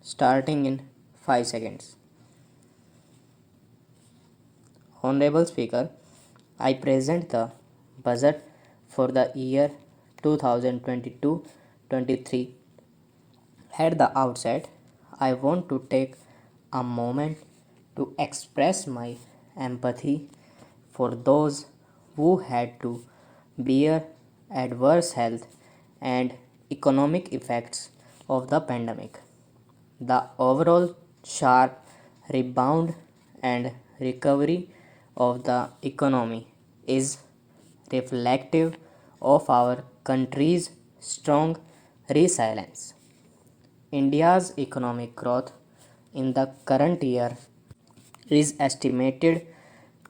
starting in 5 seconds. Honorable Speaker, I present the budget for the year 2022-23. At the outset, I want to take a moment to express my empathy for those who had to bear adverse health and economic effects of the pandemic. The overall sharp rebound and recovery of the economy is reflective of our country's strong resilience. India's economic growth in the current year is estimated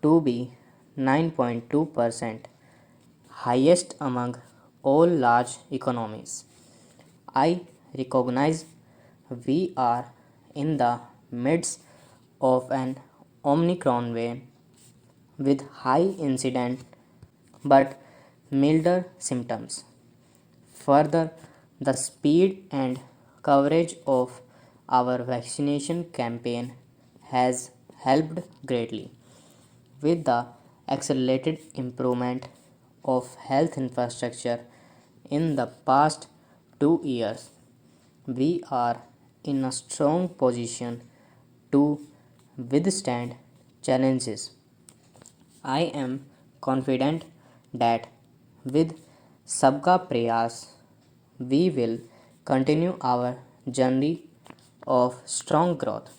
to be 9.2%, highest among all large economies. I recognize we are in the midst of an Omicron wave with high incident but milder symptoms. Further, the speed and coverage of our vaccination campaign has helped greatly. With the accelerated improvement of health infrastructure in the past 2 years, we are in a strong position to withstand challenges. I am confident that with Sabka Prayas, we will continue our journey of strong growth.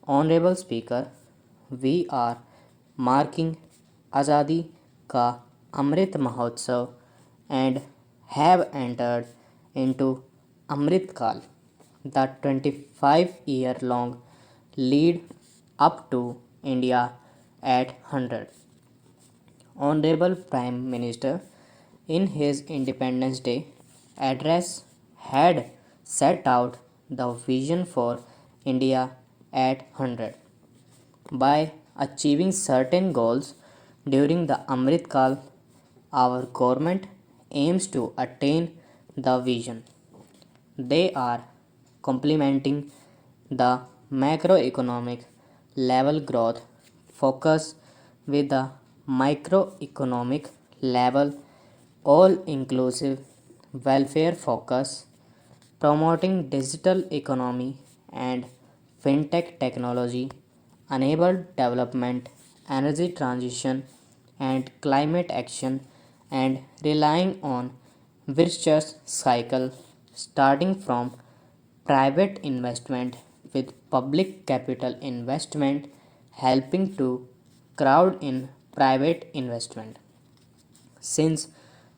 Honorable Speaker, we are marking Azadi Ka Amrit Mahotsav and have entered into Amrit Kal, the 25-year-long lead up to India at 100. Honorable Prime Minister, in his Independence Day address, had set out the vision for India at 100. By achieving certain goals during the Amrit Kal, our government aims to attain the vision. They are complementing the macroeconomic level growth focus with the microeconomic level all inclusive welfare focus, promoting digital economy and fintech technology, enabled development, energy transition, and climate action, and relying on virtuous cycle starting from private investment with public capital investment helping to crowd in private investment. Since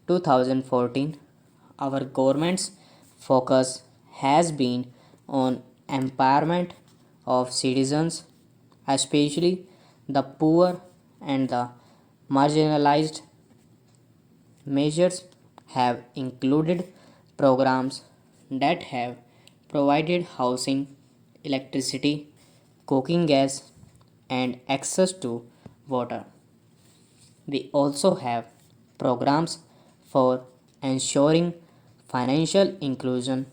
2014, our government's focus has been on empowerment of citizens, especially the poor and the marginalized. Measures have included programs that have provided housing, electricity, cooking gas, and access to water. We also have programs for ensuring financial inclusion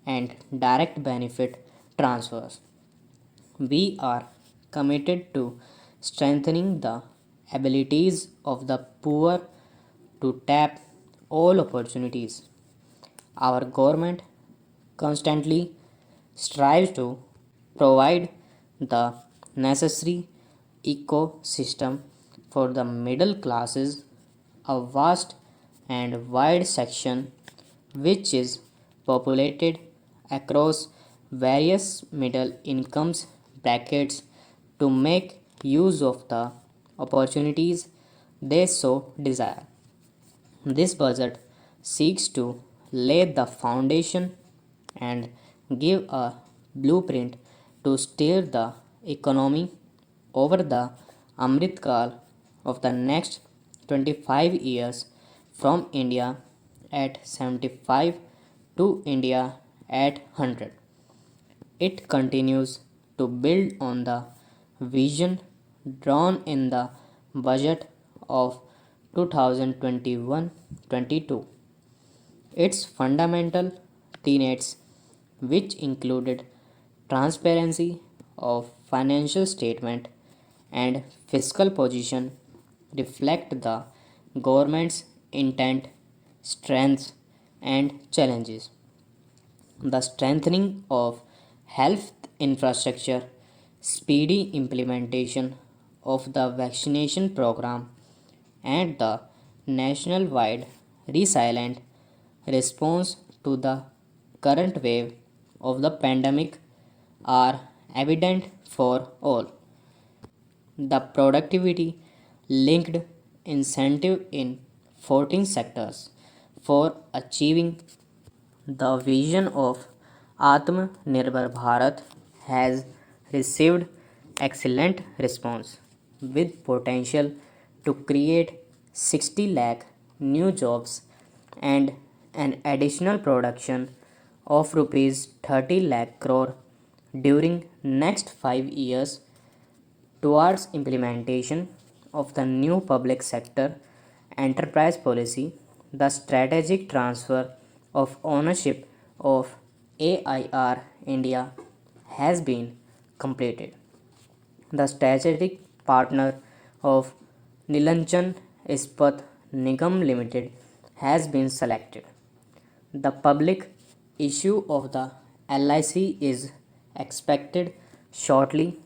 and direct benefit transfers. We are committed to strengthening the abilities of the poor to tap all opportunities. Our government constantly strives to provide the necessary ecosystem for the middle classes, a vast and wide section which is populated across various middle incomes brackets to make use of the opportunities they so desire. This budget seeks to lay the foundation and give a blueprint to steer the economy over the Amrit Kal of the next 25 years from India at 75 to India at 100. It continues to build on the vision drawn in the budget of 2021-22. Its fundamental tenets, which included transparency of financial statement and fiscal position reflect the government's intent, strengths, and challenges. The strengthening of health infrastructure, speedy implementation of the vaccination program, and the national wide resilient response to the current wave of the pandemic are evident for all. The productivity linked incentive in 14 sectors for achieving the vision of Atmanirbhar Bharat has received excellent response with potential to create 60 lakh new jobs and an additional production of rupees 30 lakh crore during next 5 years towards implementation of the new public sector enterprise policy. The strategic transfer of ownership of AIR India has been completed. The strategic partner of Nilanchan Ispat Nigam Limited has been selected. The public issue of the LIC is expected shortly.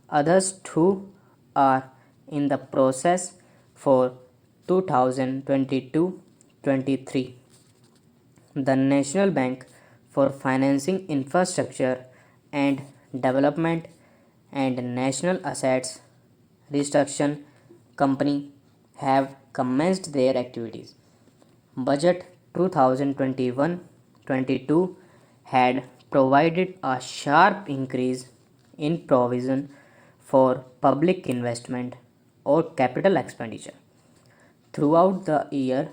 Others too are in the process for 2022-23. The National Bank for Financing Infrastructure and Development and National Assets Restructuring Company have commenced their activities. Budget 2021-22 had provided a sharp increase in provision for public investment or capital expenditure throughout the year,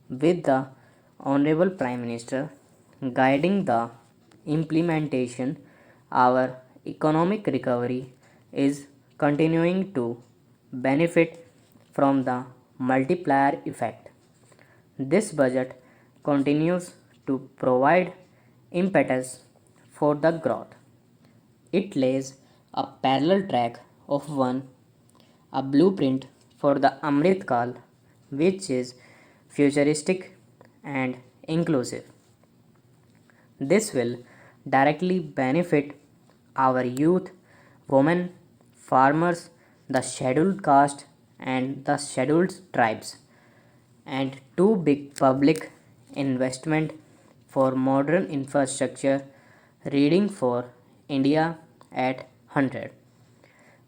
with the Honorable Prime Minister guiding the implementation. Our economic recovery is continuing to benefit from the multiplier effect. This budget continues to provide impetus for the growth. It lays a parallel track of one, a blueprint for the Amrit Kal, which is futuristic and inclusive. This will directly benefit our youth, women, farmers, the scheduled caste, and the scheduled tribes, and two big public investment for modern infrastructure reading for India at 100.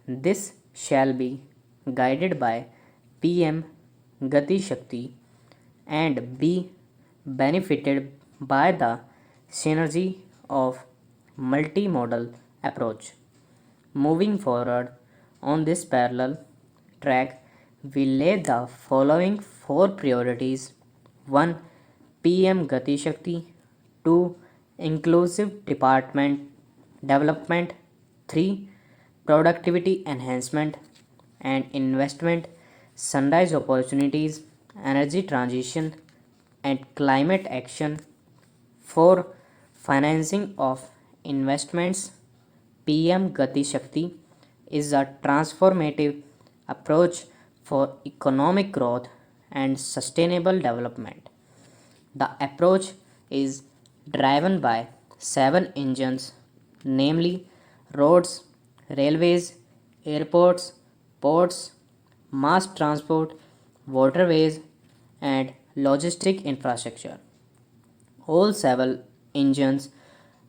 This shall be guided by PM Gati Shakti and be benefited by the synergy of multimodal approach. Moving forward on this parallel track, we lay the following four priorities: 1. PM Gati Shakti, 2. Inclusive Department Development, 3. Productivity Enhancement and Investment, Sunrise Opportunities, Energy Transition, and Climate Action, 4. Financing of Investments. PM Gati Shakti is a transformative approach for economic growth and sustainable development. The approach is driven by seven engines, namely roads, railways, airports, ports, mass transport, waterways, and logistic infrastructure. All seven engines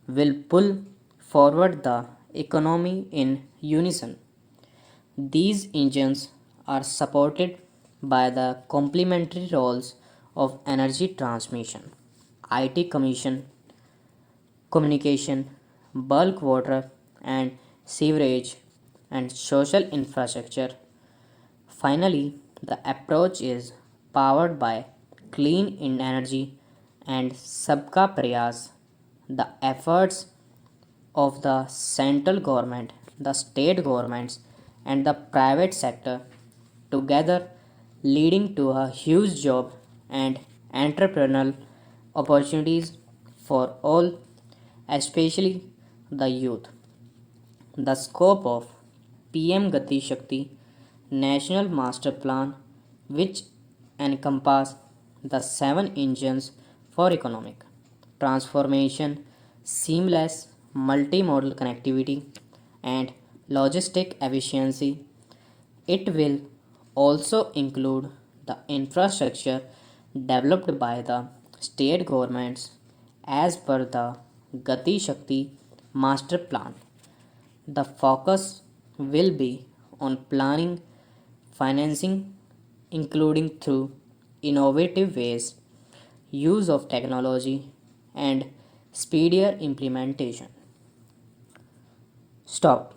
will pull forward the economy in unison. These engines are supported by the complementary roles of energy transmission, IT commission, communication, bulk water and sewerage, and social infrastructure. Finally, the approach is powered by clean energy and Sabka Prayas. The efforts of the central government, the state governments, and the private sector together, leading to a huge job and entrepreneurial opportunities for all, especially the youth. The scope of PM Gati Shakti National Master Plan, which encompass the seven engines for economic transformation, seamless multimodal connectivity, and logistic efficiency. It will also include the infrastructure developed by the state governments as per the Gati Shakti Master Plan. The focus will be on planning, financing, including through innovative ways, use of technology, and speedier implementation. Stop.